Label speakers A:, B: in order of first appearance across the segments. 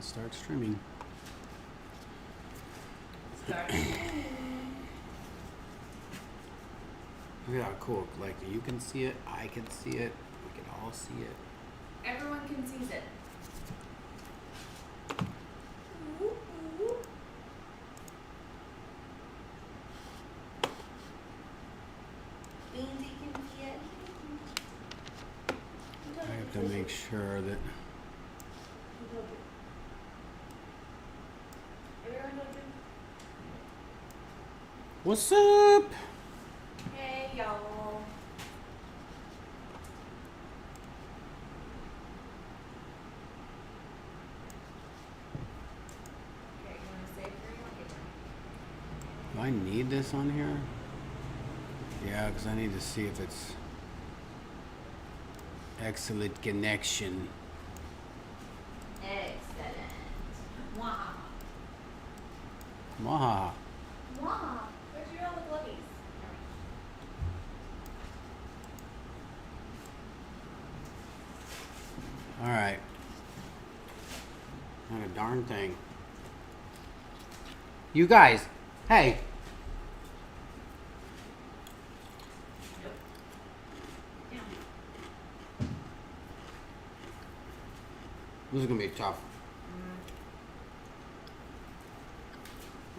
A: Start streaming.
B: Start.
A: Look at how cool. Like, you can see it, I can see it, we can all see it.
B: Everyone can see it. Beansy can see it.
A: I have to make sure that. What's up?
B: Hey, y'all. Okay, you want to save or you want to get
A: Do I need this on here? Yeah, because I need to see if it's excellent connection.
B: Excellent. Wow.
A: Wow.
B: Wow. Where's your all the bloodies?
A: All right. Not a darn thing. You guys, hey. This is gonna be tough.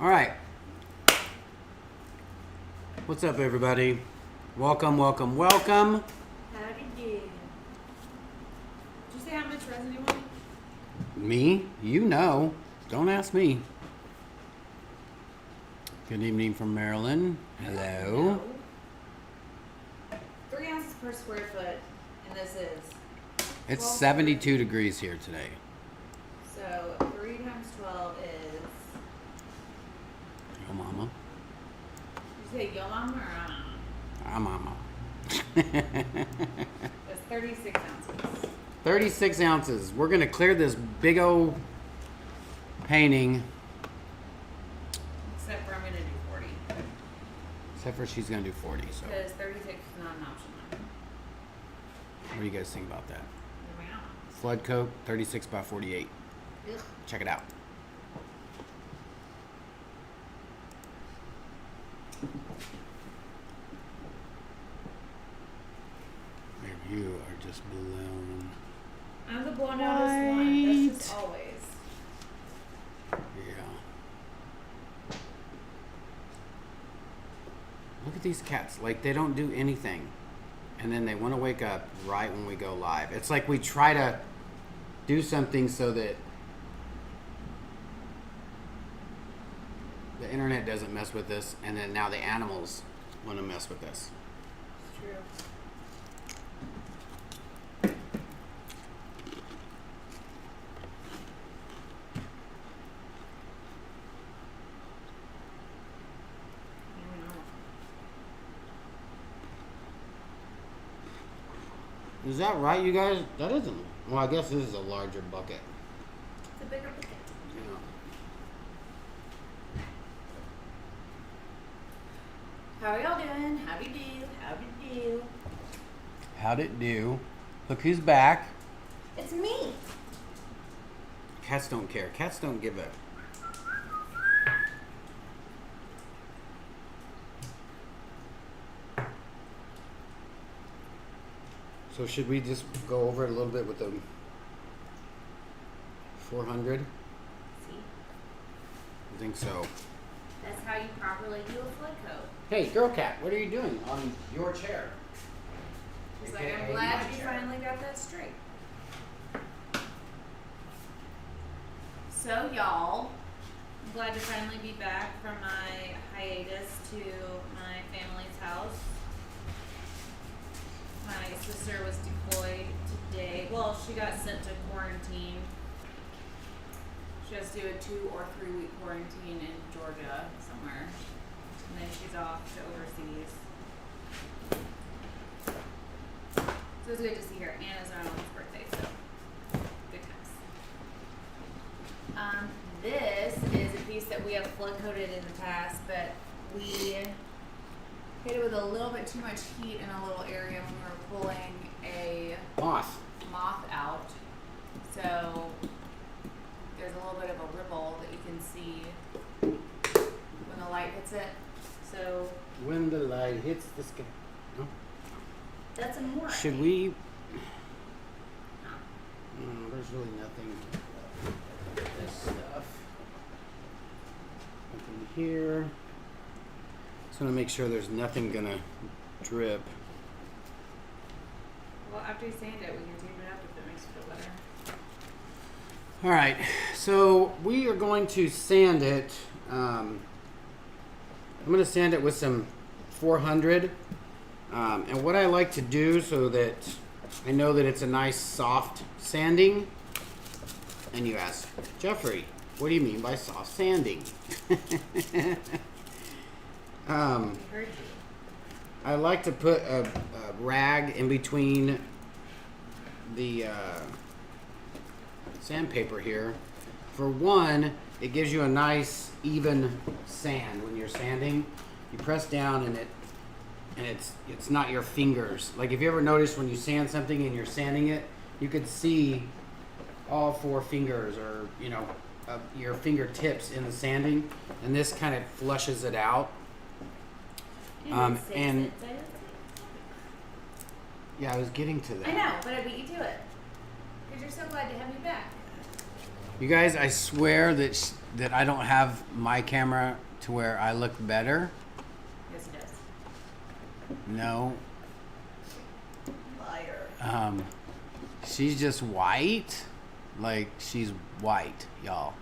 A: All right. What's up, everybody? Welcome, welcome, welcome.
B: Howdy do. Did you say how much resin you want?
A: Me? You know. Don't ask me. Good evening from Maryland. Hello.
B: No. 3 ounces per square foot, and this is.
A: It's
B: 12
A: 72 degrees here today.
B: So 3 times 12 is.
A: Yo, mama.
B: Did you say yo mama or
A: Ah, mama.
B: It's 36 ounces.
A: 36 ounces. We're going to clear this big old painting.
B: Except for I'm going to do 40.
A: Except for she's going to do 40. So
B: Because 36 is not an option.
A: what do you guys think about that?
B: Wow.
A: Flood coat, 36 by 48.
B: Ugh.
A: Check it out. You are just blown.
B: I'm the blown out as one. That's just always.
A: Yeah. Look at these cats. Like, they don't do anything. And then they want to wake up right when we go live. It's like we try to do something so that the internet doesn't mess with this. And then now the animals want to mess with this.
B: It's true.
A: Is that right, you guys? That isn't. Well, I guess this is a larger bucket.
B: It's a bigger bucket.
A: Yeah.
B: How are y'all doing? Howdy do. Howdy do.
A: How'd it do? Look who's back.
B: It's me.
A: Cats don't care. Cats don't give a. So should we just go over it a little bit with the 400?
B: See?
A: I think so.
B: That's how you properly do a flood coat.
A: Hey, girl cat, what are you doing on your chair?
B: It's like,
A: AKA
B: I'm glad
A: my
B: you
A: chair.
B: finally got that straight. So, y'all, I'm glad to finally be back from my hiatus to my family's house. My sister was deployed today. Well, she got sent to quarantine. She has to do a 2 or 3 week quarantine in Georgia somewhere. And then she's off to overseas. So it was good to see her. Anna's on Owen's birthday, so good times. This is a piece that we have flood coated in the past, but we hit it with a little bit too much heat in a little area when we were pulling a
A: Moth.
B: moth out. So there's a little bit of a ripple that you can see when the light hits it. So
A: When the light hits the sky. No?
B: that's a more.
A: Should we? There's really nothing. This stuff. Nothing here. Just want to make sure there's nothing gonna drip.
B: Well, after you sand it, we can tape it up if it makes you feel better.
A: All right, so we are going to sand it. I'm going to sand it with some 400. And what I like to do so that I know that it's a nice soft sanding. And you ask, Jeffrey, what do you mean by soft sanding?
B: I heard you.
A: I like to put a rag in between the sandpaper here. For one, it gives you a nice even sand when you're sanding. You press down and it's not your fingers. Like if you ever notice when you sand something and you're sanding it, you could see all 4 fingers or your fingertips in the sanding, and this kind of flushes it out. And yeah, I was getting to that.
B: I know, but I beat you to it. Because you're so glad to have me back.
A: You guys, I swear that I don't have my camera to where I look better.
B: Yes, it does.
A: No.
B: Liar.
A: She's just white. Like, she's white, y'all.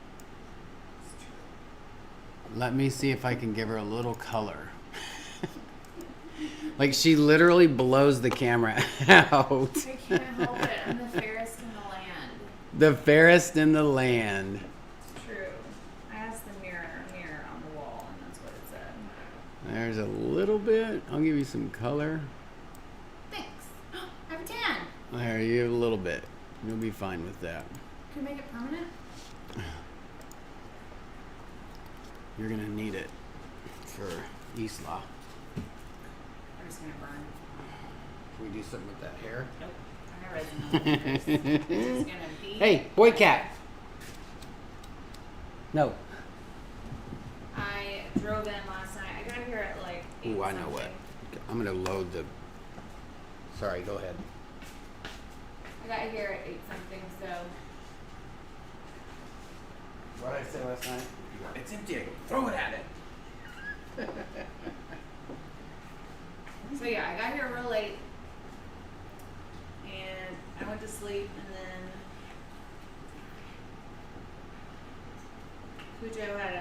A: Let me see if I can give her a little color. Like, she literally blows the camera out.
B: I can't help it. I'm the fairest in the land.
A: The fairest in the land.
B: It's true. I asked the mirror on the wall, and that's what it said.
A: There's a little bit. I'll give you some color.
B: Thanks. I have a tan.
A: There, you have a little bit. You'll be fine with that.
B: Can we make it permanent?
A: You're gonna need it for Isla.
B: I'm just gonna burn.
A: Can we do something with that hair?
B: Nope. I have resin on my fingers. It's just gonna be.
A: Hey, boy cat. No.
B: I drove in last night. I got here at like 8
A: Ooh, I know what. I'm gonna load the. Sorry, go ahead.
B: I got here at 8 something, so.
A: What did I say last night? It's empty. I go, throw it at it.
B: So yeah, I got here real late, and I went to sleep, and then Cujo had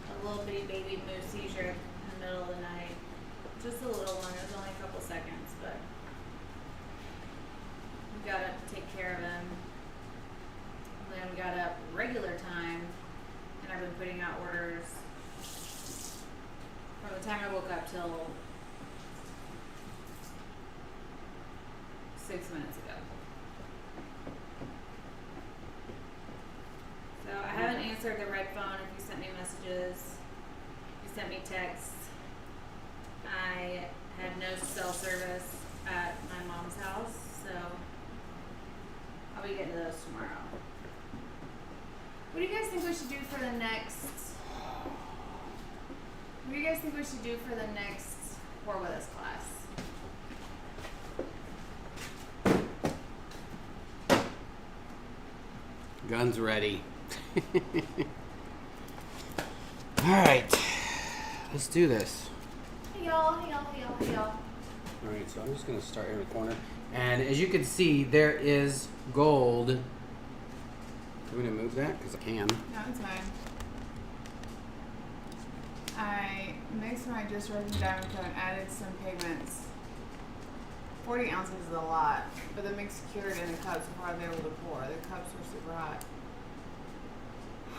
B: a little bitty baby moose seizure in the middle of the night. Just a little one. It was only a couple seconds, but we got up to take care of him. And then we got up regular time, and I've been putting out orders from the time I woke up till 6 minutes ago. So I haven't answered the red phone if you sent me messages. You sent me texts. I had no cell service at my mom's house, so I'll be getting to those tomorrow. What do you guys think we should do for the next? What do you guys think we should do for the next Pour With Us class?
A: Guns ready. All right, let's do this.
B: Hey y'all, hey y'all, hey y'all, hey y'all.
A: All right, so I'm just gonna start in the corner, and as you can see, there is gold. I'm gonna move that because I can.
C: No, it's fine. I mixed my just Resin diamond coat and added some pigments. 40 ounces is a lot, but the mix cured in the cups before I was able to pour. The cups were super hot.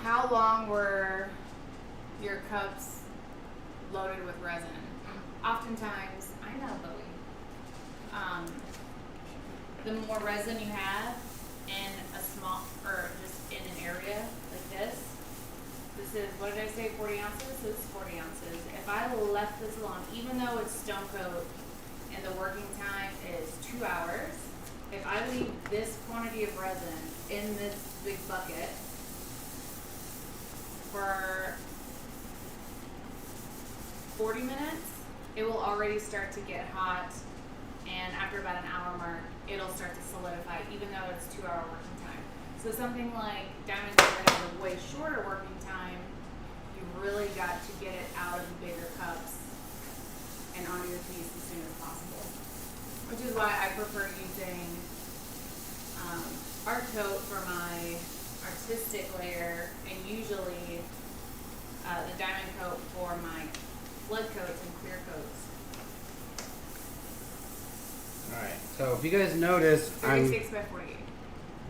C: How long were your cups loaded with resin?
B: Oftentimes, I know, Bowie. The more resin you have in a small, or just in an area like this, this is, what did I say, 40 ounces? This is 40 ounces. If I left this alone, even though it's STONECOAT and the working time is 2 hours, if I leave this quantity of resin in this big bucket for 40 minutes, it will already start to get hot, and after about an hour mark, it'll start to solidify, even though it's 2-hour working time. So something like diamond coat that has a way shorter working time, you really got to get it out of the bigger cups and onto your piece as soon as possible. Which is why I prefer using art coat for my artistic layer, and usually the diamond coat for my flood coats and clear coats.
A: Alright, so if you guys notice,
B: 36 by 48.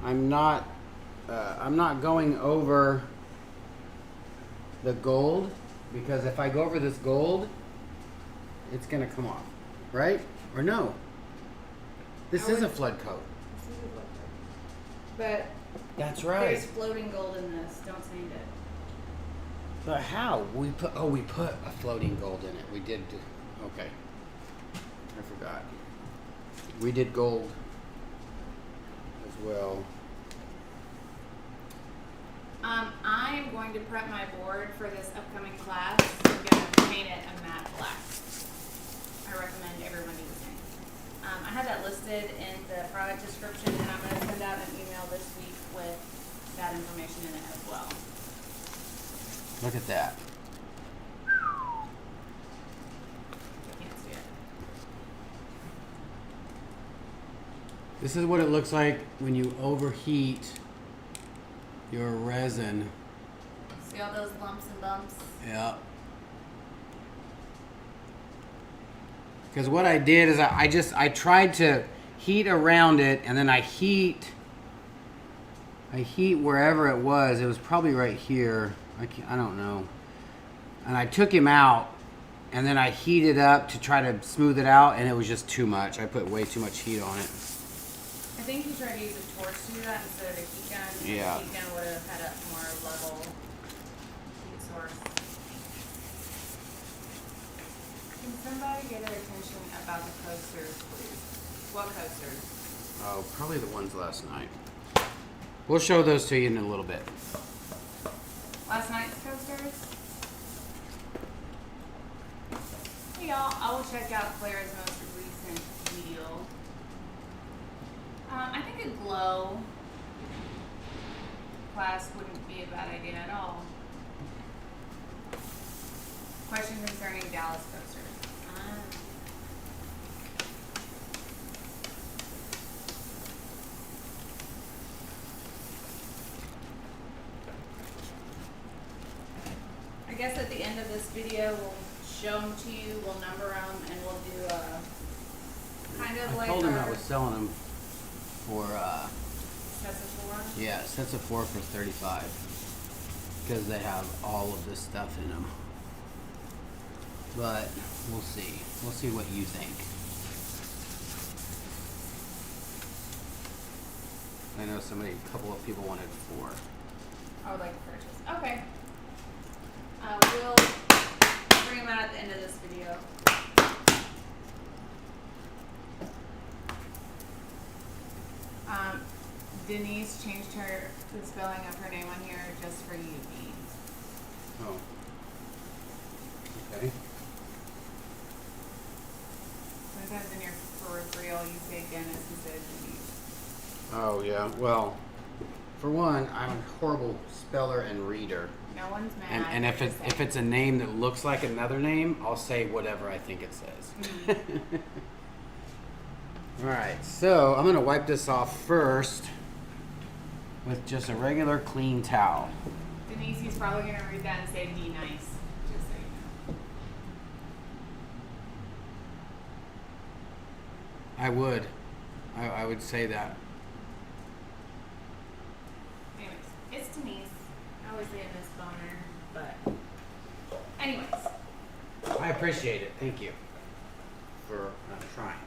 A: I'm not going over the gold, because if I go over this gold, it's gonna come off, right? Or no? This is a flood coat.
B: But
A: That's right.
B: there's floating gold in this. Don't sand it.
A: But how? We put a floating gold in it. We did. Okay. I forgot. We did gold as well.
B: I'm going to prep my board for this upcoming class. I'm going to paint it a matte black. I recommend everyone do the same. I have that listed in the product description, and I'm going to send out an email this week with that information in it as well.
A: Look at that.
B: You can't see it.
A: This is what it looks like when you overheat your resin.
B: See all those lumps and bumps?
A: Yeah. Because what I did is I tried to heat around it, and then I heat wherever it was. It was probably right here. I don't know. And I took him out, and then I heated up to try to smooth it out, and it was just too much. I put way too much heat on it.
B: I think you tried to use a torch to do that instead of a heat gun.
A: Yeah.
B: The heat gun would have had a more level heat source. Can somebody get their attention about the coasters, please? What coasters?
A: Oh, probably the ones last night. We'll show those to you in a little bit.
B: Last night's coasters? Hey y'all, I will check out Claire's most recent video. I think a glow class wouldn't be a bad idea at all. Question concerning Dallas coasters. I guess at the end of this video, we'll show them to you, we'll number them, and we'll do a kind of
A: I
B: like
A: told him I
B: our
A: was selling them for
B: sets of four.
A: yeah, sets of 4 for $35, because they have all of this stuff in them. But we'll see. We'll see what you think. I know a couple of people wanted 4.
B: I would like to purchase. Okay. We'll bring them out at the end of this video.
C: Denise changed the spelling of her name on here just for you, Beans.
A: Oh. Okay.
C: Sometimes in your peripheral you say Dennis instead of Denise.
A: Oh yeah. Well, for one, I'm a horrible speller and reader.
C: No one's mad.
A: And if it's a name that looks like another name, I'll say whatever I think it says. All right, so I'm gonna wipe this off first with just a regular clean towel.
C: Denise, he's probably going to read that and say, be nice. Just so you know.
A: I would. I would say that.
B: Anyways, it's Denise. I always say Miss Boner, but anyways.
A: I appreciate it. Thank you for trying.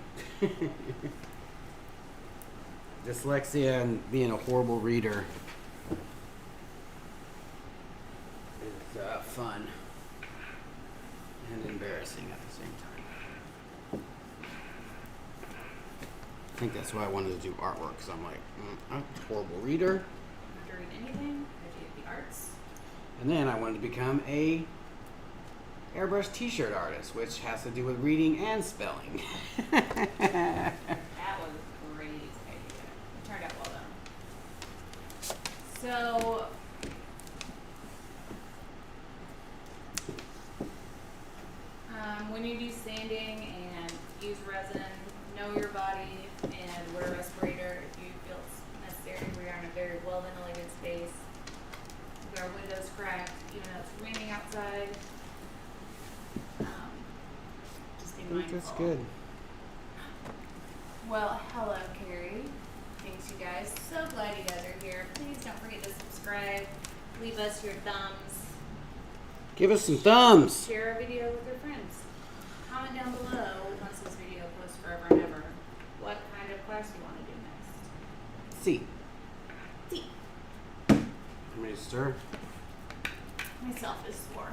A: Dyslexia and being a horrible reader is fun and embarrassing at the same time. I think that's why I wanted to do artwork, because I'm like, I'm a horrible reader.
B: Agreed.
A: And then I wanted to become a airbrush t-shirt artist, which has to do with reading and spelling.
B: That was a great idea. It turned out well done. So, when you do sanding and use resin, know your body and wear a respirator if you feel it's necessary. We are in a very well ventilated space. With our windows cracked, even though it's raining outside. Just be
A: I think
B: mindful.
A: that's good.
B: Well, hello, Carrie. Thanks, you guys. So glad you guys are here. Please don't forget to subscribe. Leave us your thumbs.
A: Give us some thumbs.
B: Share our video with your friends. Comment down below once this video posts forever and ever what kind of class you want to do next.
A: See.
B: See.
A: Want me to stir?
B: Myself is sore.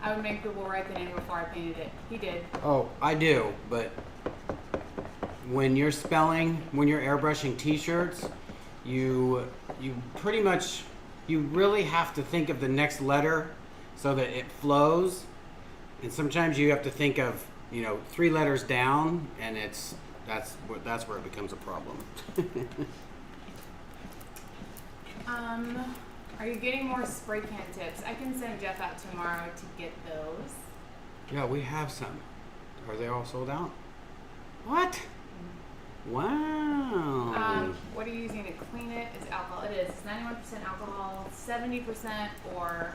C: I would make people write the name before I painted it. He did.
A: Oh, I do, but when you're airbrushing t-shirts, you pretty much, you really have to think of the next letter so that it flows. And sometimes you have to think of, 3 letters down, and that's where it becomes a problem.
C: Are you getting more spray can tips? I can send Jeff out tomorrow to get those.
A: Yeah, we have some. Are they all sold out? What? Wow.
C: What are you using to clean it? Is alcohol. It is. It's 91% alcohol. 70% or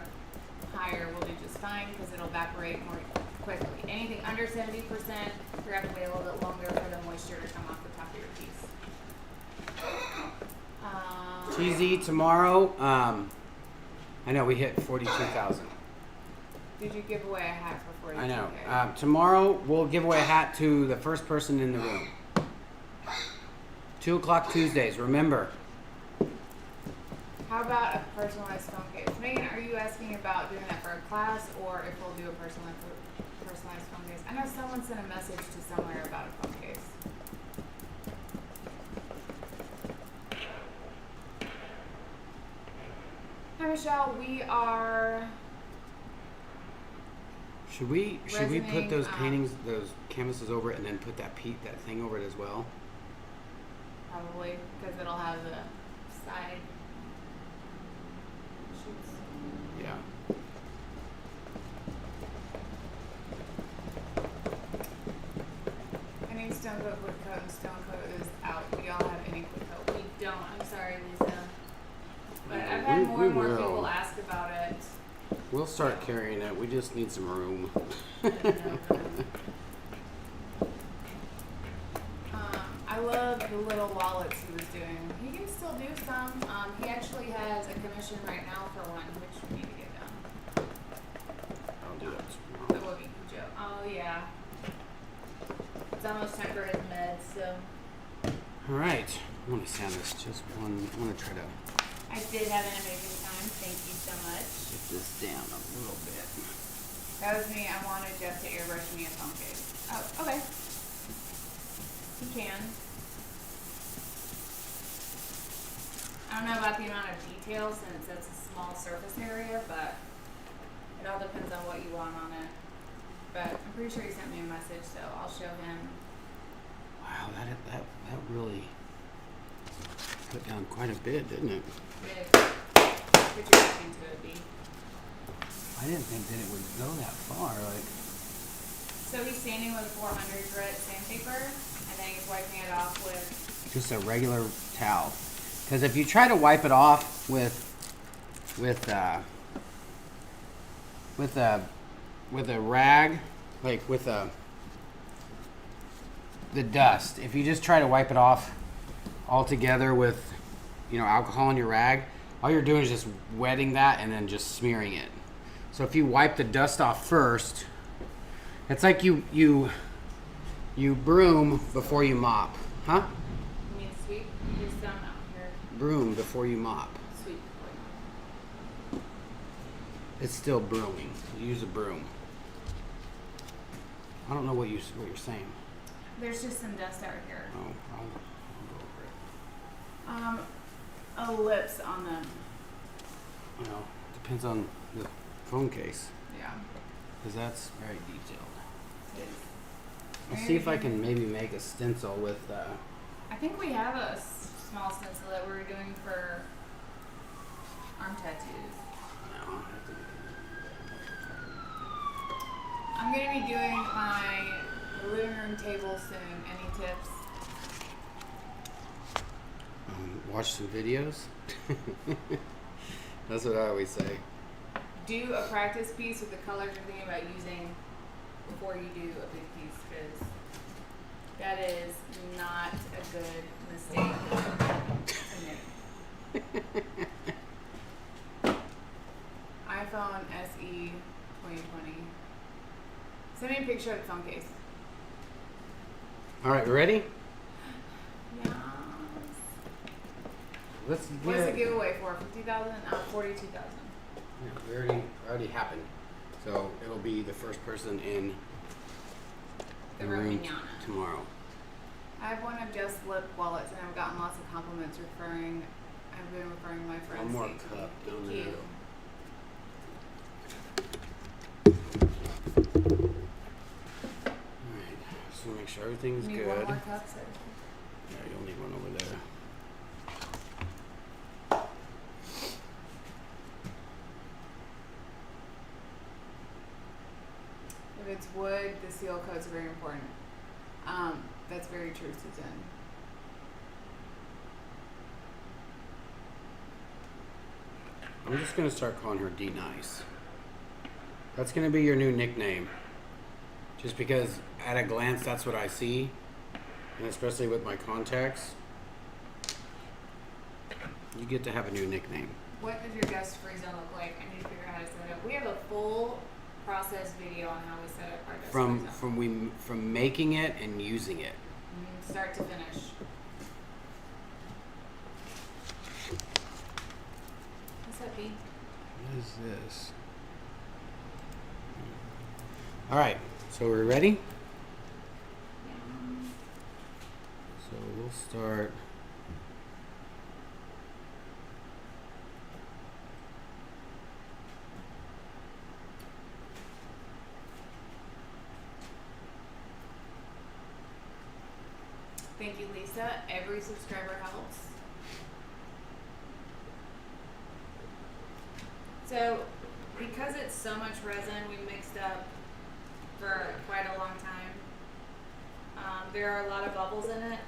C: higher will do just fine because it'll evaporate more quickly. Anything under 70%, you're going to have to wait a little bit longer for the moisture to come off the top of your piece.
A: TZ tomorrow. I know we hit 42,000.
C: Did you give away a hat for 42K?
A: I know. Tomorrow we'll give away a hat to the first person in the room. 2 o'clock Tuesdays. Remember.
C: How about a personalized phone case? Megan, are you asking about doing that for a class or if we'll do a personalized phone case? I know someone sent a message to somewhere about a phone case. Hi Michelle, we are
A: Should we put those
C: Resining,
A: paintings, those canvases over it, and then put that thing over it as well?
C: probably because it'll have the side shoots.
A: Yeah.
C: I need STONECOAT quick coat and STONECOAT is out. Do y'all have any quick coat?
B: We don't. I'm sorry, Lisa. But
A: Yeah,
B: I've had more and more
A: will.
B: people ask about it.
A: We'll start carrying it. We just need some room.
C: I love the little wallets he was doing. He can still do some.
B: He actually has a commission right now for one, which we need to get done.
A: I'll do that
B: The
A: tomorrow.
B: Woogie Cujo. Oh yeah. It's almost time for his meds, so.
A: All right. I want to sand this just one. I want to try to
B: I did have an amazing time. Thank you so much.
A: get this down a little bit.
C: That was me. I wanted Jeff to airbrush me a phone case. Oh, okay. He can.
B: I don't know about the amount of detail since it's a small surface area, but it all depends on what you want on it. But I'm pretty sure he sent me a message, so I'll show him.
A: Wow, that really put down quite a bit, didn't it?
B: Put your back into it, B.
A: I didn't think that it would go that far. Like,
B: So he's sanding with a 400 grit sandpaper, and then he's wiping it off with.
A: just a regular towel. Because if you try to wipe it off with a rag, like with the dust, if you just try to wipe it off all together with alcohol on your rag, all you're doing is just wetting that and then just smearing it. So if you wipe the dust off first, it's like you broom before you mop, huh?
B: You mean sweep? There's some out here.
A: Broom before you mop.
B: Sweep.
A: It's still brooming. You use a broom. I don't know what you're saying.
B: There's just some dust out here.
A: Oh, I'll go over it.
C: lips on them.
A: You know, depends on the phone case,
C: Yeah.
A: because that's very detailed.
C: It is.
A: I'll see if I can maybe make a stencil with.
C: I think we have a small stencil that we're doing for arm tattoos.
A: No, I have to
C: I'm gonna be doing my living room table soon. Any tips?
A: watch some videos. That's what I always say.
C: Do a practice piece with the colors you're thinking about using before you do a big piece, because that is not a good mistake to make. iPhone SE 2020. Send me a picture of the phone case.
A: All right, ready?
C: Yes.
A: Let's
C: What's the
A: get.
C: giveaway for? 50,000? 42,000.
A: Yeah, already happened. So it'll be the first person in
C: The
A: room
C: Romaniana.
A: tomorrow.
C: I have one of Just Lip wallets, and I've gotten lots of compliments I've been referring my friends.
A: One more
C: to me.
A: cup down
C: Thank
A: there.
C: you.
A: Alright, just want to make sure everything's
C: Need
A: good.
C: one more cup, sir?
A: Yeah, you'll need one over there.
C: If it's wood, the seal coats are very important. That's very true, Susan.
A: I'm just gonna start calling her D Nice. That's gonna be your new nickname. Just because at a glance that's what I see. And especially with my contacts. You get to have a new nickname.
C: What does your guest free zone look like? I need to figure out how to set it up. We have a full process video on how we set up our guest free zone.
A: From making it and using it.
C: Start to finish. What's that be?
A: What is this? Alright, so we're ready? So we'll start.
C: Thank you, Lisa. Every subscriber helps.
B: So, because it's so much resin, we mixed up for quite a long time. There are a lot of bubbles in it.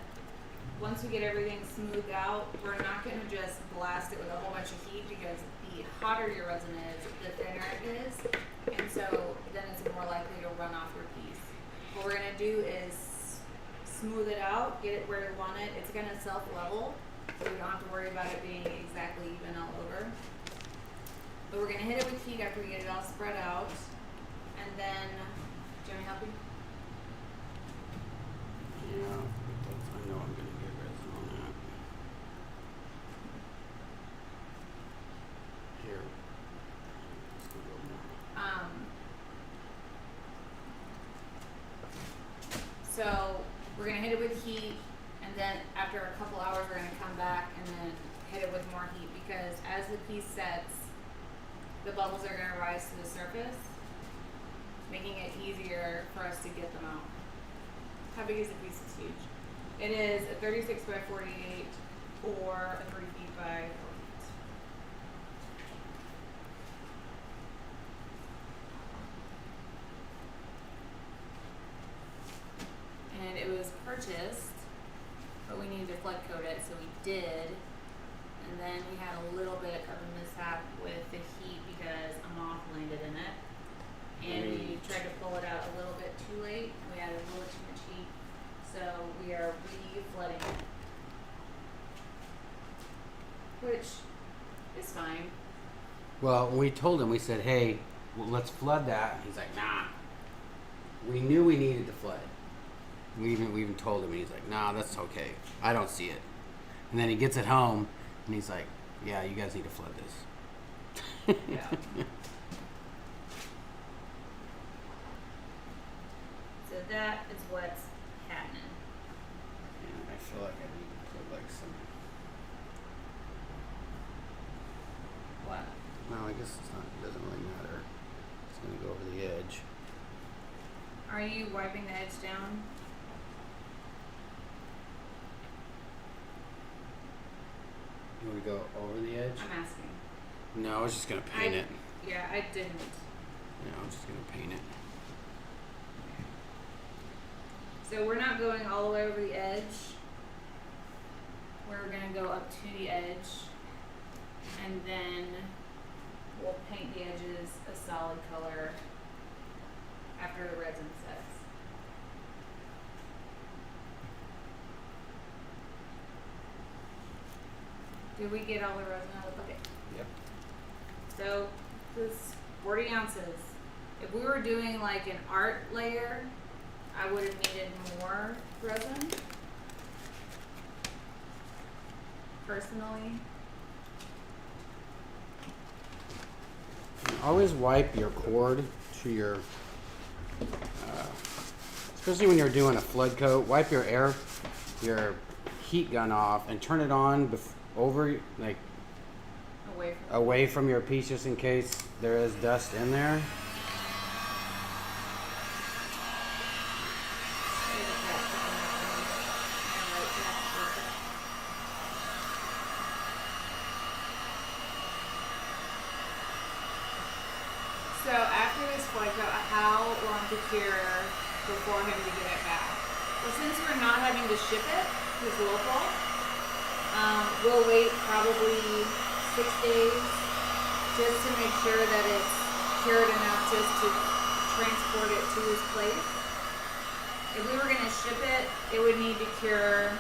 B: Once we get everything smoothed out, we're not going to just blast it with a whole bunch of heat, because the hotter your resin is, the thinner it is, and so then it's more likely to run off your piece. What we're going to do is smooth it out, get it where you want it. It's going to self-level, so we don't have to worry about it being exactly even all over. But we're going to hit it with heat after we get it all spread out. And then, do you want me to help you?
A: Yeah, I know I'm gonna get resin on that. Here. Let's go more.
B: So we're going to hit it with heat, and then after a couple hours we're going to come back and then hit it with more heat, because as the piece sets, the bubbles are going to rise to the surface, making it easier for us to get them out. How big is the piece? It's huge. It is a 36 by 48 or a 3 feet by 4 feet. And it was purchased, but we needed to flood coat it, so we did. And then we had a little bit of a mishap with the heat because a moth landed in it. And we tried to pull it out a little bit too late, and we added a little too much heat. So we are re-flooding it. Which is fine.
A: Well, we told him, we said, hey, well, let's flood that. He's like, nah. We knew we needed to flood. We even told him, and he's like, nah, that's okay. I don't see it. And then he gets it home, and he's like, yeah, you guys need to flood this.
B: Yeah. So that is what's happening.
A: And I feel like I need to put like some guess it doesn't really matter. It's gonna go over the edge.
B: Are you wiping the edge down?
A: You want to go over the edge?
B: I'm asking.
A: No, I was just gonna paint it.
B: Yeah, I didn't.
A: Yeah, I'm just gonna paint it.
B: So we're not going all the way over the edge. We're gonna go up to the edge, and then we'll paint the edges a solid color after the resin sets. Did we get all the resin out of the bucket?
A: Yep.
B: So this 40 ounces. If we were doing like an art layer, I would have needed more resin. Personally.
A: Always wipe your cord to your, especially when you're doing a flood coat, wipe your heat gun off and turn it on over, like away from your piece, just in case there is dust in there.
B: So after this flood coat, how long to cure before him to get it back? Well, since we're not having to ship it, it's local, we'll wait probably 6 days just to make sure that it's cured enough just to transport it to his place. If we were going to ship it, it would need to cure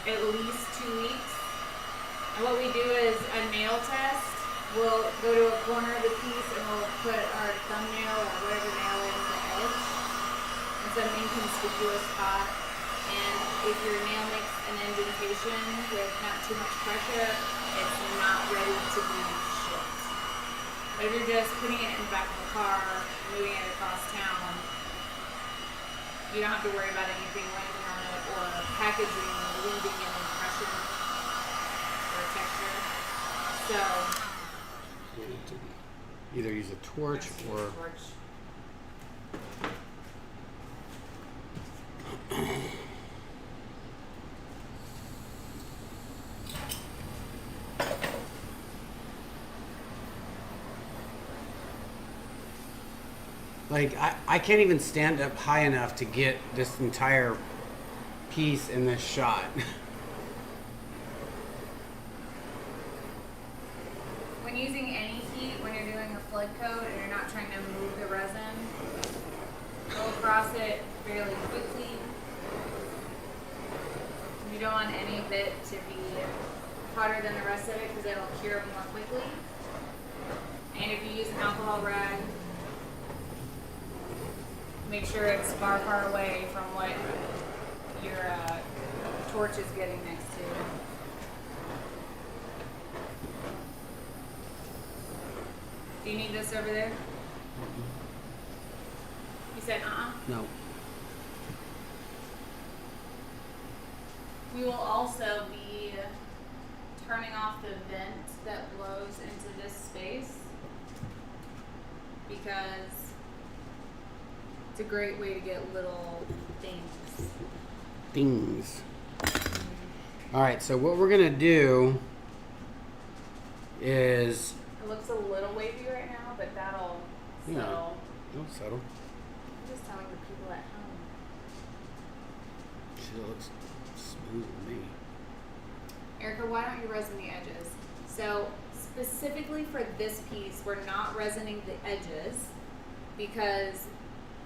B: at least 2 weeks. And what we do is a nail test. We'll go to a corner of the piece and we'll put our thumbnail or whatever nail in the edge in some inconspicuous spot. And if your nail makes an indentation with not too much pressure, it's not ready to be shipped. But if you're just putting it in the back of the car, moving it across town, you don't have to worry about anything landing on it or packaging leaving an impression or texture. So
A: You need to either use a torch or like I can't even stand up high enough to get this entire piece in this shot.
B: when using any heat, when you're doing a flood coat and you're not trying to move the resin, go across it fairly quickly. You don't want any of it to be hotter than the rest of it because it'll cure more quickly. And if you use an alcohol rag, make sure it's far, far away from what your torch is getting next to. Do you need this over there? You said
A: No.
B: We will also be turning off the vent that blows into this space because it's a great way to get little things.
A: All right, so what we're gonna do is
B: It looks a little wavy right now, but that'll
A: Yeah.
B: settle.
A: Don't settle.
B: I'm just telling the people at home.
A: She looks smooth to me.
B: Erica, why don't you resin the edges? So specifically for this piece, we're not resining the edges because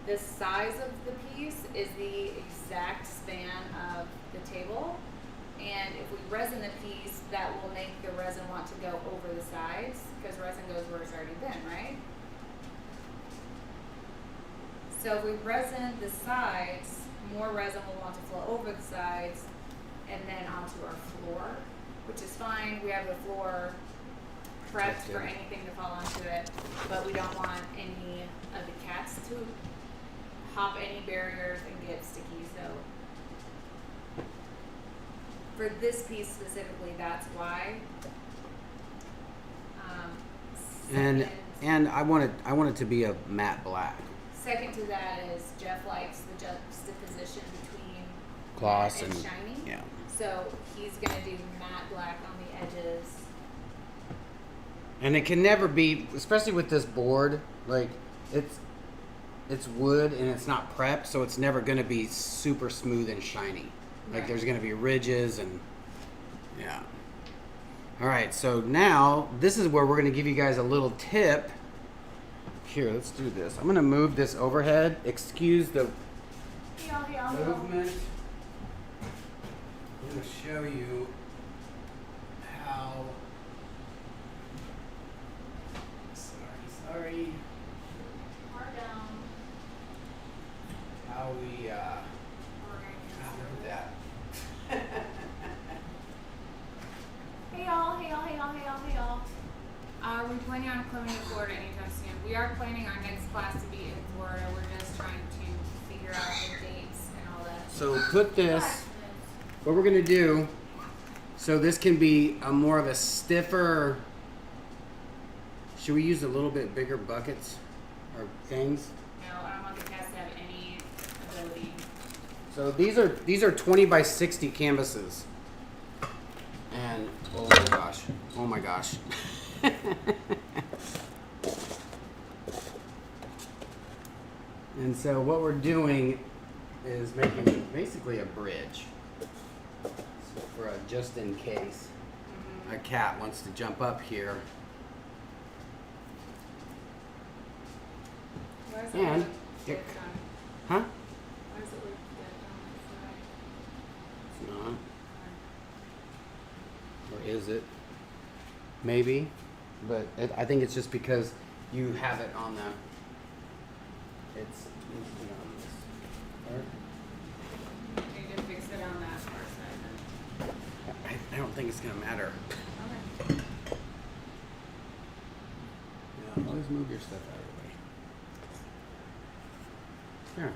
B: the size of the piece is the exact span of the table. And if we resin the piece, that will make the resin want to go over the sides because resin goes where it's already been, right? So if we resin the sides, more resin will want to flow over the sides and then onto our floor, which is fine. We have the floor prepped for anything to fall onto it, but we don't want any of the cats to hop any barriers and get sticky. So for this piece specifically, that's why.
A: And I want it to be a matte black.
C: Second to that is Jeff likes the juxtaposition between
A: Gloss
C: matte and
A: and
C: shiny.
A: yeah.
C: So he's gonna do matte black on the edges.
A: And it can never be, especially with this board, like it's wood and it's not prepped, so it's never going to be super smooth and shiny. Like
C: Right.
A: there's going to be ridges and yeah. All right, so now this is where we're going to give you guys a little tip. Here, let's do this. I'm going to move this overhead. Excuse the movement. I'm going to show you how. Sorry. How we look at that.
C: Hey y'all. Are we planning on coming to Florida anytime soon? We are planning our next class to be in Florida. We're just trying to figure out the dates and all that.
A: So put this. What we're gonna do. So this can be a more of a stiffer. Should we use a little bit bigger buckets or things?
C: No, I don't want the cast to have any ability.
A: So these are 20 by 60 canvases. And oh my gosh. And so what we're doing is making basically a bridge for a just in case a cat wants to jump up here.
C: Why is
A: And
C: it
A: it-
C: dead done?
A: Huh?
C: Why does it look dead on
A: It's not. Or is it? Maybe. But I think it's just because you have it on the. It's on this part.
C: the side? You need to fix it on that far side then.
A: I don't think it's gonna matter.
C: Okay.
A: Yeah, always move your stuff out of the way. There.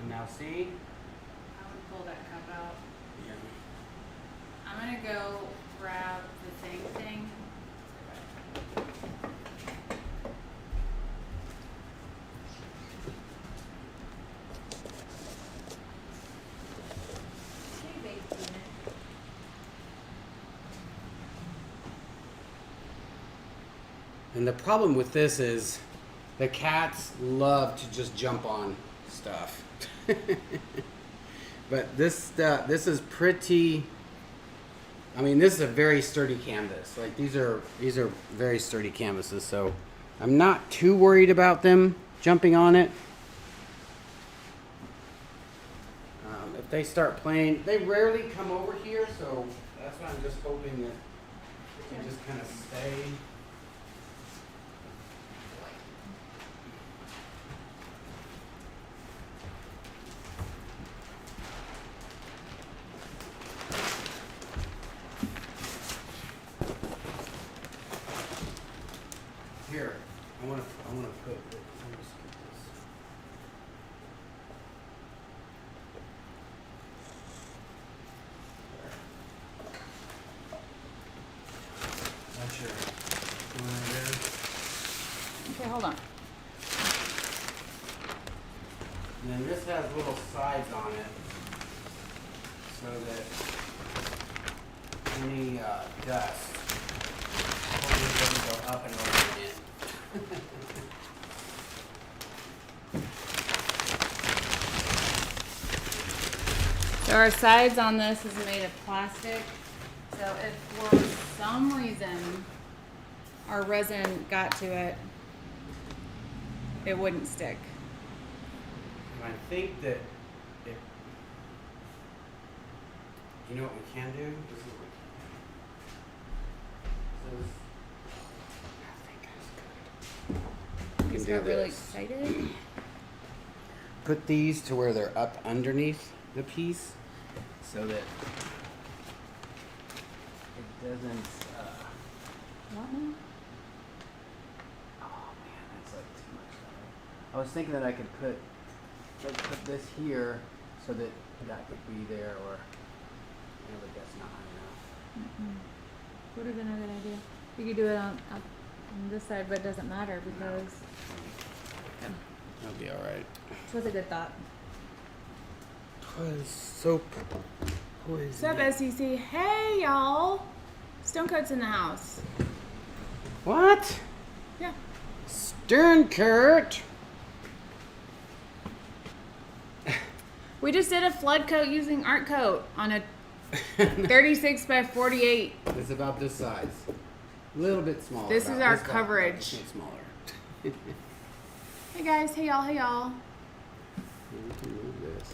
A: And now see?
C: I would pull that cup out.
A: Yeah.
C: I'm gonna go grab the thing. Hey, baby.
A: And the problem with this is the cats love to just jump on stuff. But this is pretty. I mean, this is a very sturdy canvas. Like these are very sturdy canvases, so I'm not too worried about them jumping on it. If they start playing, they rarely come over here, so that's why I'm just hoping that they just kind of stay. Here, I want to put. Let me just get this. Not sure. Going right there.
C: Okay, hold on.
A: And then this has little sides on it, so that any dust hopefully doesn't go up and over in.
C: So our sides on this is made of plastic. So if for some reason our resin got to it, it wouldn't stick.
A: And I think that if you know what we can do, this is what we can do. I think
C: He's
A: that's good.
C: got really excited.
A: Put these to where they're up underneath the piece, so that it doesn't.
C: What now?
A: Oh man, that's like too much. I was thinking that I could put this here so that that could be there, or but that's not enough.
C: Would have been a good idea. You could do it on up on this side, but it doesn't matter because
A: That'll be all right.
C: it was a good thought.
A: Was soap poison.
C: What's up, SEC? Hey, y'all. STONECOAT's in the house.
A: What?
C: Yeah.
A: STONECOAT.
C: We just did a flood coat using art coat on a 36 by 48.
A: It's about this size. A little bit smaller.
C: This is
A: about
C: our
A: this
C: coverage.
A: It's smaller.
C: Hey guys, hey y'all, hey y'all.
A: We can move this.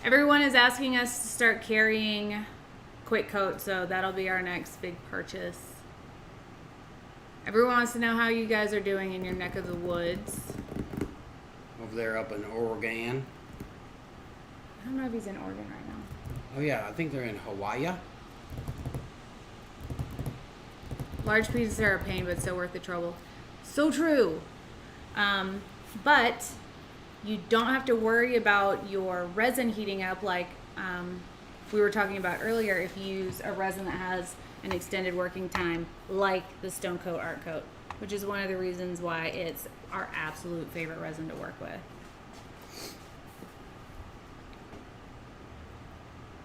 C: Everyone is asking us to start carrying quick coat, so that'll be our next big purchase. Everyone wants to know how you guys are doing in your neck of the woods.
A: Over there up in Oregon.
C: I don't know if he's in Oregon right now.
A: Oh yeah, I think they're in Hawaii.
C: Large pieces are a pain, but still worth the trouble. So true. But you don't have to worry about your resin heating up like we were talking about earlier if you use a resin that has an extended working time like the STONECOAT Art Coat, which is one of the reasons why it's our absolute favorite resin to work with.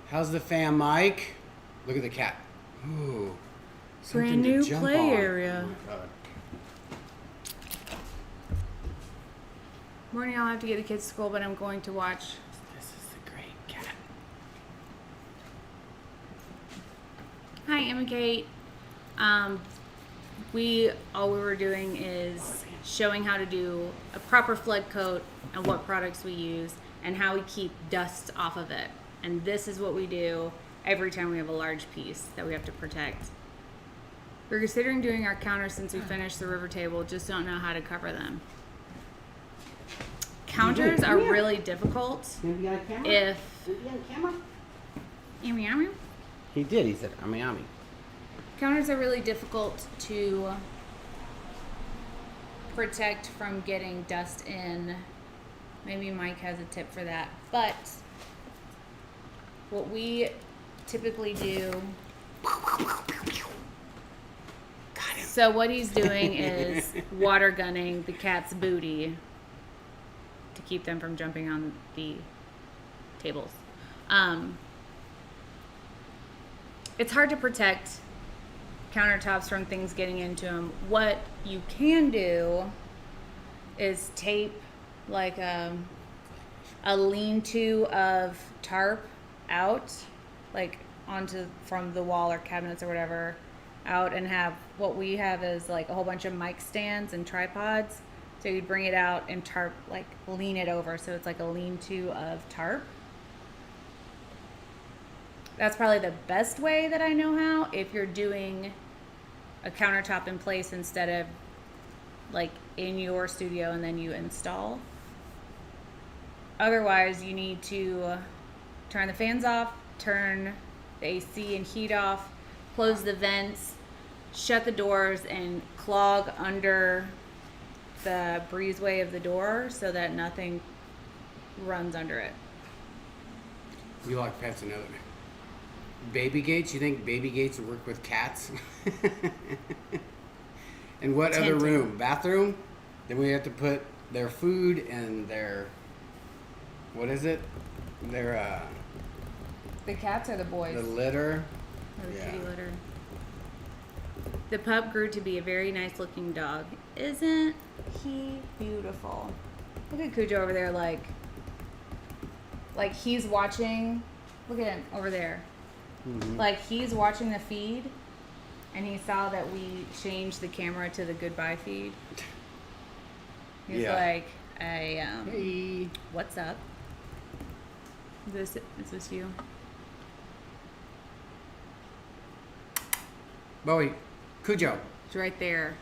A: How's the fam, Mike? Look at the cat. Ooh. something
C: Brand
A: to
C: new
A: jump
C: play
A: on.
C: area.
A: Oh my God.
C: Morning, I'll have to get the kids to school, but I'm going to watch.
A: This is the great cat.
C: Hi, Emma Kate. All we were doing is showing how to do a proper flood coat and what products we use and how we keep dust off of it. And this is what we do every time we have a large piece that we have to protect. We're considering doing our counters since we finished the river table, just don't know how to cover them. Counters are really difficult
A: Have you got a camera?
C: if...
A: Have you got a camera?
C: Yummy.
A: He did. He said, "Ami."
C: Counters are really difficult to protect from getting dust in. Maybe Mike has a tip for that. But what we typically do... So what he's doing is water gunning the cat's booty to keep them from jumping on the tables. It's hard to protect countertops from things getting into them. What you can do is tape like a lean-to of tarp out, like onto from the wall or cabinets or whatever, out, and have what we have is like a whole bunch of mic stands and tripods. So you'd bring it out and tarp, like lean it over, so it's like a lean-to of tarp. That's probably the best way that I know how, if you're doing a countertop in place instead of like in your studio and then you install. Otherwise, you need to turn the fans off, turn the AC and heat off, close the vents, shut the doors, and clog under the breezeway of the door so that nothing runs under it.
A: You like pets and other baby gates? You think baby gates would work with cats? And what other
C: Tempting.
A: room? Bathroom? Then we have to put their food and their, what is it? Their
C: The cats are the boys.
A: the litter.
C: Or the
A: Yeah.
C: kitty litter. The pup grew to be a very nice looking dog. Isn't he beautiful? Look at Cujo over there, like he's watching. Look at him over there.
A: Mhm.
C: Like he's watching the feed, and he saw that we changed the camera to the goodbye feed. He's
A: Yeah.
C: like,
A: Hey.
C: what's up? Is this you?
A: Bowie, Cujo.
C: It's right there.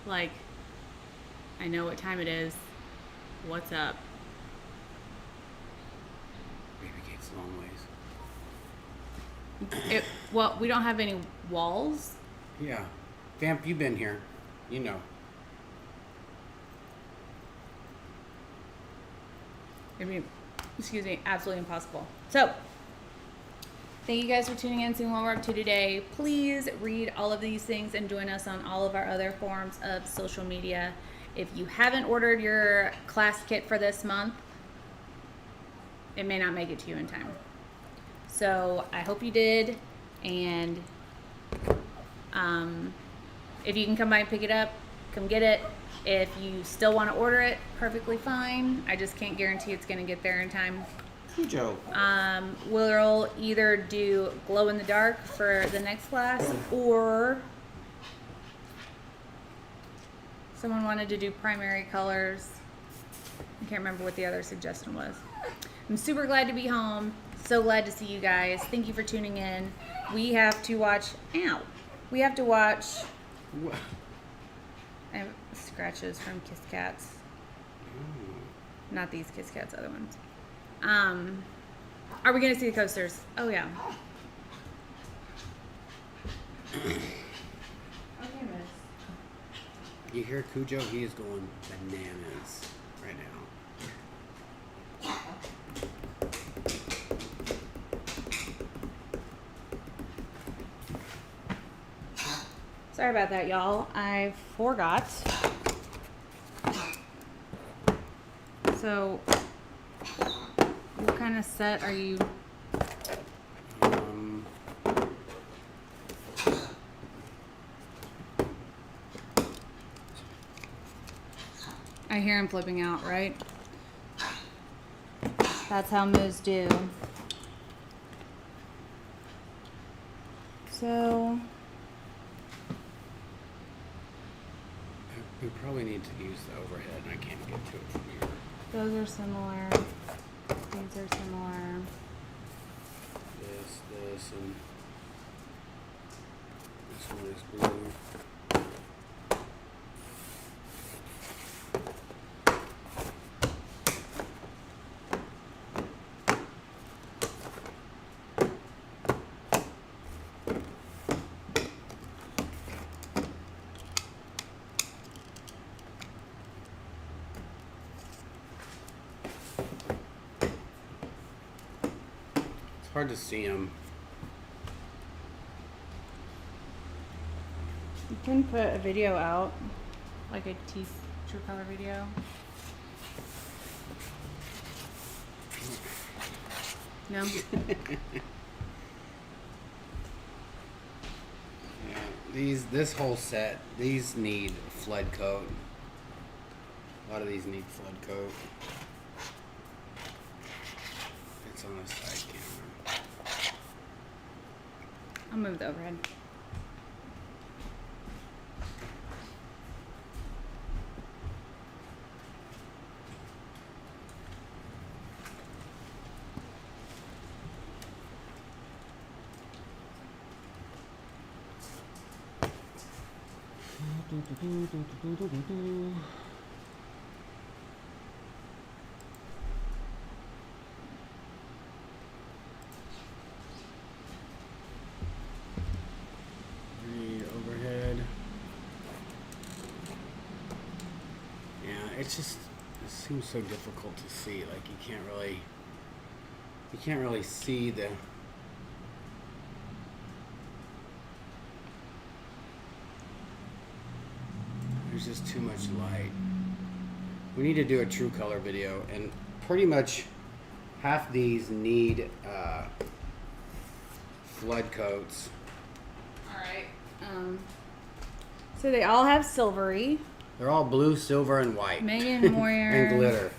C: Like, I know what time it is. What's up?
A: Baby gates a long ways.
C: Well, we don't have any walls.
A: Yeah. Vamp, you've been here. You know.
C: I mean, excuse me, absolutely impossible. So, Thank you guys for tuning in, seeing what we're up to today. Please read all of these things and join us on all of our other forms of social media. If you haven't ordered your class kit for this month, it may not make it to you in time. So I hope you did, and if you can come by and pick it up, come get it. If you still want to order it, perfectly fine. I just can't guarantee it's going to get there in time.
A: Cujo.
C: We'll either do glow in the dark for the next class, or someone wanted to do primary colors. I can't remember what the other suggestion was. I'm super glad to be home. So glad to see you guys. Thank you for tuning in. We have to watch. Ow. We have to watch. I have scratches from Kiss Cats. Not these Kiss Cats, other ones. Are we gonna see the coasters? Oh yeah. Okay, miss.
A: You hear Cujo? He is going bananas right now.
C: Sorry about that, y'all. I forgot. So, what kind of set are you? I hear him flipping out, right? That's how moves do. So,
A: we probably need to use the overhead, and I can't get to it from here.
C: those are similar. These are similar.
A: This, and this one is blue. It's hard to see them.
C: You can put a video out, like a True Color video. No?
A: Yeah, this whole set, these need flood coat. A lot of these need flood coat. It's on a side camera.
C: I'll move the overhead.
A: Read overhead. Yeah, it's just, it seems so difficult to see. Like you can't really see the. There's just too much light. We need to do a true color video, and pretty much half these need flood coats.
C: Alright. So they all have silvery.
A: They're all blue, silver, and white.
C: Megan Moyer.
A: And glitter.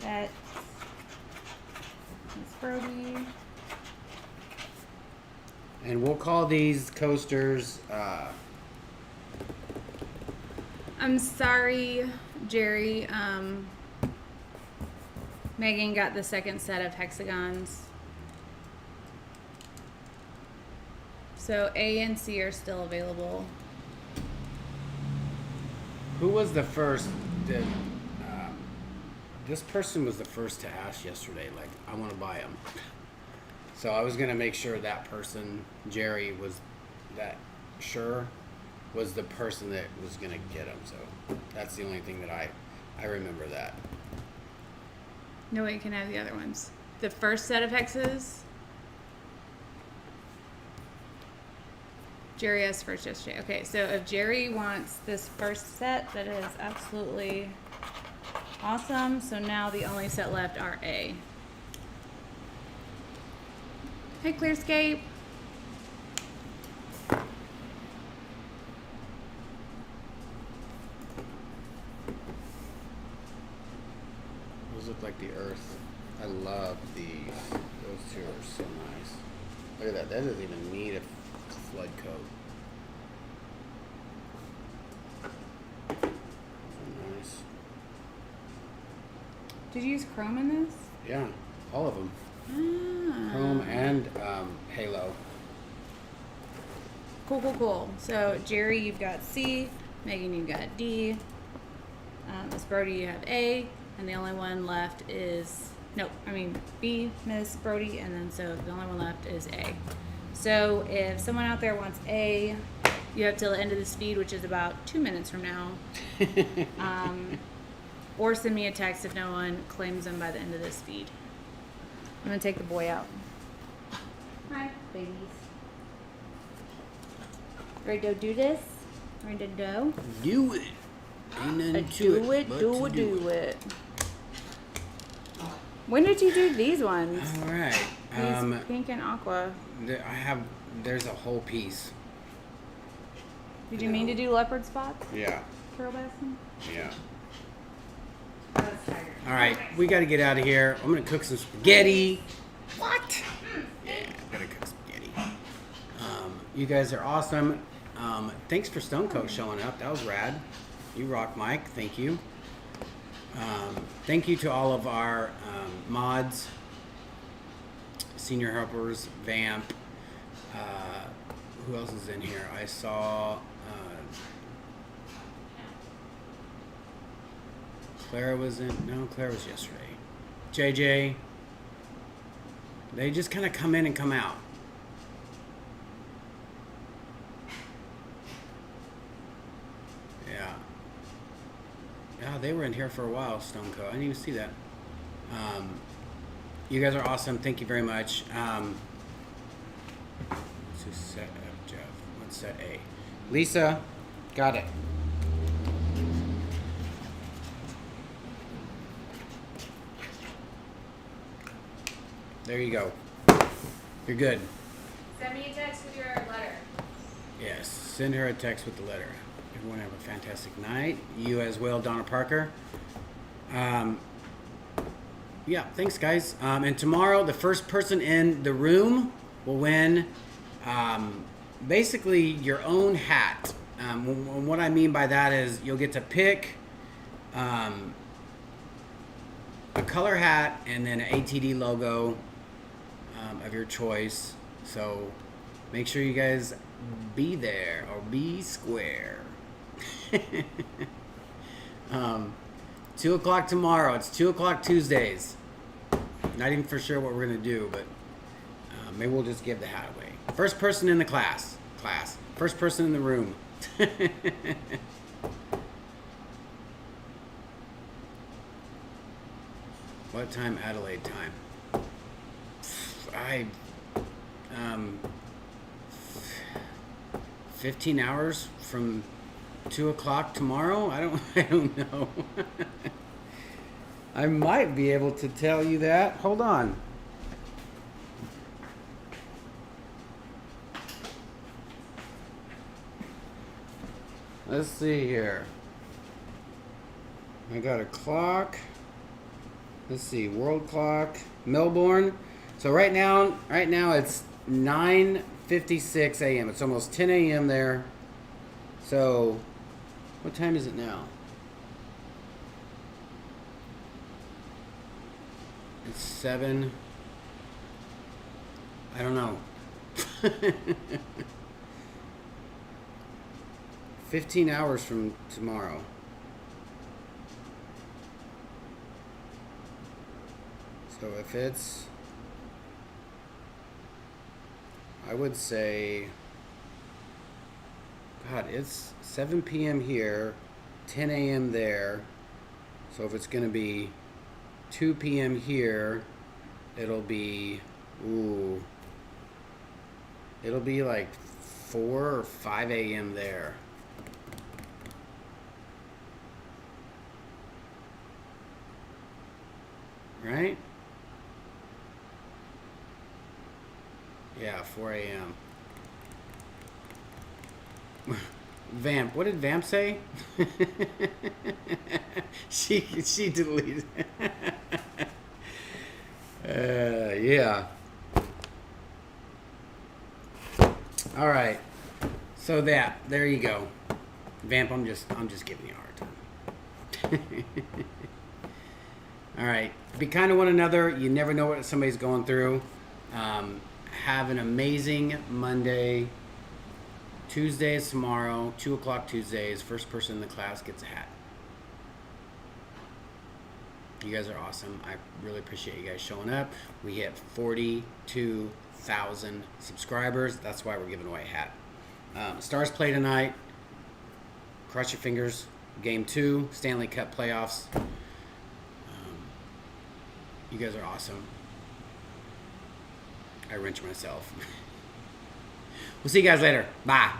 C: That's Miss Brody.
A: And we'll call these coasters,
C: I'm sorry, Jerry. Megan got the second set of hexagons. So A and C are still available.
A: who was the first that, this person was the first to ask yesterday, like, I want to buy them. So I was going to make sure that person, Jerry, was the person that was going to get them. So that's the only thing that I remember that.
C: No way you can have the other ones. The first set of hexes. Jerry asked first yesterday. Okay, so if Jerry wants this first set, that is absolutely awesome. So now the only set left are A. Hey, Clearscape.
A: Those look like the earth. I love these. Those two are so nice. Look at that. That doesn't even need a flood coat. Those are nice.
C: Did you use chrome in this?
A: Yeah, all of them.
C: Ah.
A: Chrome and halo.
C: Cool, cool, cool. So, Jerry, you've got C. Megan, you've got D. Miss Brody, you have A. And the only one left is, B, Miss Brody. And then so the only one left is A. So, if someone out there wants A, you have till the end of this feed, which is about 2 minutes from now. Or send me a text if no one claims them by the end of this feed. I'm going to take the boy out. Hi, babies. Ready to do this? Ready to go?
A: Do it. Ain't nothing to it.
C: Do it. When did you do these ones?
A: All right.
C: These pink and aqua.
A: There's a whole piece.
C: Did you mean to do leopard spots?
A: Yeah.
C: Pearl bassin?
A: Yeah.
C: I was tired.
A: All right, we got to get out of here. I'm gonna cook some spaghetti. What? Yeah, I'm gonna cook spaghetti. You guys are awesome. Thanks for STONECOAT showing up. That was rad. You rock, Mike. Thank you. Thank you to all of our mods, senior helpers, Vamp. Who else is in here? I saw Clara was in. No, Clara was yesterday. JJ. They just kind of come in and come out. Yeah. Yeah, they were in here for a while, STONECOAT. I didn't even see that. You guys are awesome. Thank you very much. Let's just set up Jeff. Let's set A. Lisa, got it. There you go. You're good.
C: Send me a text with your letter.
A: Yes, send her a text with the letter. Everyone have a fantastic night. You as well, Donna Parker. Yeah, thanks, guys. And tomorrow, the first person in the room will win basically your own hat. What I mean by that is you'll get to pick a color hat and then an ATD logo of your choice. So make sure you guys be there or be square. 2 o'clock tomorrow. It's 2 o'clock Tuesdays. Not even for sure what we're gonna do, but maybe we'll just give the hat away. First person in the class. First person in the room. What time? Adelaide time. 15 hours from 2 o'clock tomorrow? I don't know. I might be able to tell you that. Hold on. Let's see here. I got a clock. Let's see, world clock, Melbourne. So right now it's 9:56 a.m. It's almost 10 a.m. there. So, what time is it now? It's 7. I don't know. 15 hours from tomorrow. So if it's, I would say, God, it's 7 p.m. here, 10 a.m. there. So if it's going to be 2 p.m. here, it'll be, it'll be like 4 or 5 a.m. there. Right? Yeah, 4 a.m. Vamp. What did Vamp say? she deleted. Yeah. All right. So there you go. Vamp, I'm just giving you a hard time. All right. Be kind to one another. You never know what somebody's going through. Have an amazing Monday. Tuesday is tomorrow. 2 o'clock Tuesdays. First person in the class gets a hat. You guys are awesome. I really appreciate you guys showing up. We hit 42,000 subscribers. That's why we're giving away a hat. Stars play tonight. Cross your fingers. Game 2, Stanley Cup playoffs. You guys are awesome. I wrench myself. We'll see you guys later. Bye.